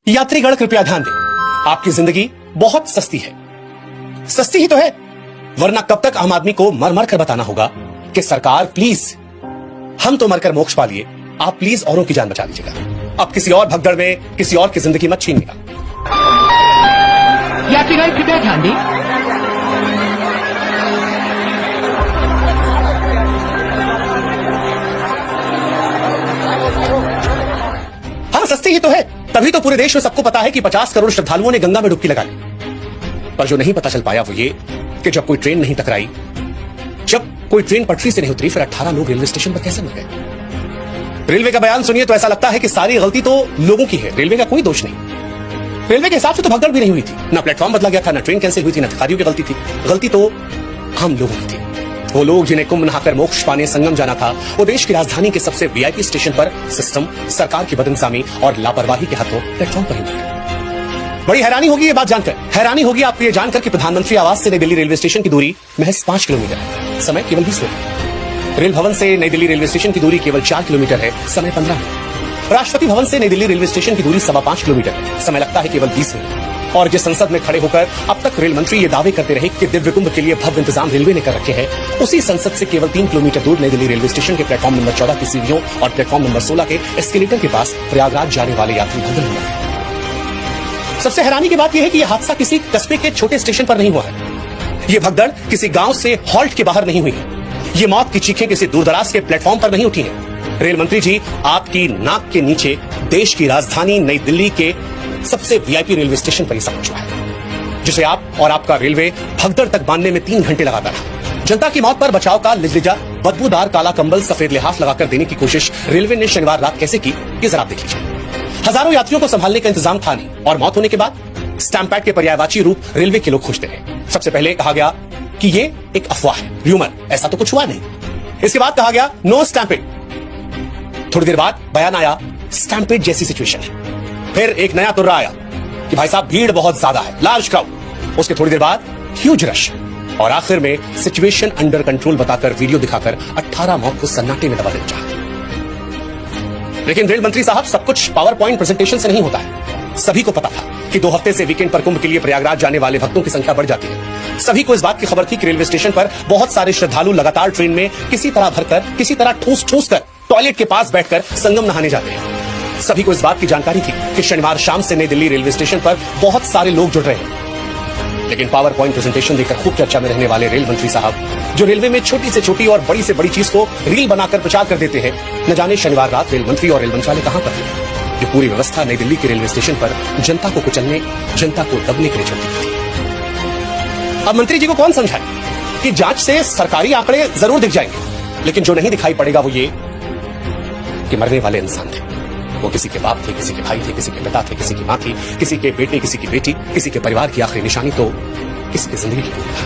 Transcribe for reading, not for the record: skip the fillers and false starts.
यात्रीगण कृपया ध्यान दें, आपकी जिंदगी बहुत सस्ती है। सस्ती ही तो है, वरना कब तक आम आदमी को मर मर कर बताना होगा कि सरकार प्लीज, हम तो मरकर मोक्ष पा लिए, आप प्लीज औरों की जान बचा लीजिएगा। अब किसी और भगदड़ में किसी और की जिंदगी मत छीनिएगा। यात्रीगण कृपया ध्यान दें, हाँ सस्ती ही तो है, तभी तो पूरे देश में सबको पता है कि 50 करोड़ श्रद्धालुओं ने गंगा में डुबकी लगा ली। पर जो नहीं पता चल पाया वो ये कि जब कोई ट्रेन नहीं टकराई, जब कोई ट्रेन पटरी से नहीं उतरी, फिर 18 लोग रेलवे स्टेशन पर कैसे मर गए। रेलवे का बयान सुनिए तो ऐसा लगता है कि सारी गलती तो लोगों की है, रेलवे का कोई दोष नहीं। रेलवे के हिसाब से तो भगदड़ भी नहीं हुई थी, ना प्लेटफॉर्म बदला गया था, ना ट्रेन कैंसिल हुई थी, ना अधिकारियों की गलती थी। गलती तो हम लोगों की थी। वो लोग जिन्हें कुंभ नहाकर मोक्ष पाने संगम जाना था, वो देश की राजधानी के सबसे वीआईपी स्टेशन पर सिस्टम, सरकार की बदइंसामी और लापरवाही के हाथों प्लेटफॉर्म पर ही मर गए। बड़ी हैरानी होगी ये बात जानकर, हैरानी होगी आपको ये जानकर कि प्रधानमंत्री आवास से नई दिल्ली रेलवे स्टेशन की दूरी महज 5 किलोमीटर है, समय केवल 20 मिनट। रेल भवन से नई दिल्ली रेलवे स्टेशन की दूरी केवल 4 किलोमीटर है, समय 15 मिनट। राष्ट्रपति भवन से नई दिल्ली रेलवे स्टेशन की दूरी 5.25 किलोमीटर है, समय लगता है केवल 20 मिनट। और जिस संसद में खड़े होकर अब तक रेल मंत्री ये दावे करते रहे कि दिव्य कुंभ के लिए भव्य इंतजाम रेलवे ने कर रखे हैं, उसी संसद से केवल 3 किलोमीटर दूर नई दिल्ली रेलवे स्टेशन के प्लेटफॉर्म नंबर 14 की सीढ़ियों और प्लेटफॉर्म नंबर 16 के एस्केलेटर के पास प्रयागराज जाने वाले यात्री भगदड़ हुआ है। सबसे हैरानी की बात यह है कि यह हादसा किसी कस्बे के छोटे स्टेशन पर नहीं हुआ है। यह भगदड़ किसी गांव से हॉल्ट के बाहर नहीं हुई है। ये मौत की चीखें किसी दूरदराज के प्लेटफॉर्म पर नहीं उठी है। रेल मंत्री जी, आपकी नाक के नीचे देश की राजधानी नई दिल्ली के सबसे वीआईपी रेलवे स्टेशन पर ही सब कुछ हुआ है, जिसे आप और आपका रेलवे भगदड़ तक बांधने में 3 घंटे लगाता रहा। जनता की मौत पर बचाव का लिजलिजा, बदबूदार काला कंबल, सफेद लिहाफ लगाकर देने की कोशिश रेलवे ने शनिवार रात कैसे की, ये जरा आप देख लीजिए। हजारों यात्रियों को संभालने का इंतजाम था नहीं, और मौत होने के बाद स्टैम्प पैड के पर्यायवाची रूप रेलवे के लोग खोजते रहे। सबसे पहले कहा गया कि ये एक अफवाह है, र्यूमर, ऐसा तो कुछ हुआ नहीं। इसके बाद कहा गया नो स्टैम्पेड। थोड़ी देर बाद बयान आया स्टैम्पेड जैसी सिचुएशन है। फिर एक नया तुर्रा आया कि भाई साहब भीड़ बहुत ज्यादा है, लार्ज क्राउड। उसके थोड़ी देर बाद ह्यूज रश, और आखिर में सिचुएशन अंडर कंट्रोल बताकर वीडियो दिखाकर 18 मौत को सन्नाटे में दबा देना चाहा। लेकिन रेल मंत्री साहब, सब कुछ पावर पॉइंट प्रेजेंटेशन से नहीं होता है। सभी को पता था कि 2 हफ्ते से वीकेंड पर कुंभ के लिए प्रयागराज जाने वाले भक्तों की संख्या बढ़ जाती है। सभी को इस बात की खबर थी कि रेलवे स्टेशन पर बहुत सारे श्रद्धालु लगातार ट्रेन में किसी तरह भरकर, किसी तरह ठूस कर टॉयलेट के पास बैठकर संगम नहाने जाते हैं। सभी को इस बात की जानकारी थी कि शनिवार शाम से नई दिल्ली रेलवे स्टेशन पर बहुत सारे लोग जुड़ रहे हैं। लेकिन पावर पॉइंट प्रेजेंटेशन देकर खूब चर्चा में रहने वाले रेल मंत्री साहब, जो रेलवे में छोटी से छोटी और बड़ी से बड़ी चीज को रील बनाकर प्रचार कर देते हैं, न जाने शनिवार रात रेल मंत्री और रेल मंत्रालय कहां पर थे। जो पूरी व्यवस्था नई दिल्ली के रेलवे स्टेशन पर जनता को कुचलने, जनता को दबने के लिए चलती थी। अब मंत्री जी को कौन समझाए कि जांच से सरकारी आंकड़े जरूर दिख जाएंगे, लेकिन जो नहीं दिखाई पड़ेगा वो ये कि मरने वाले इंसान थे। वो किसी के बाप थे, किसी के भाई थे, किसी के पिता थे, किसी की मां थी, किसी के बेटे, किसी की बेटी, किसी के परिवार की आखिरी निशानी तो किसी की जिंदगी की टूट था।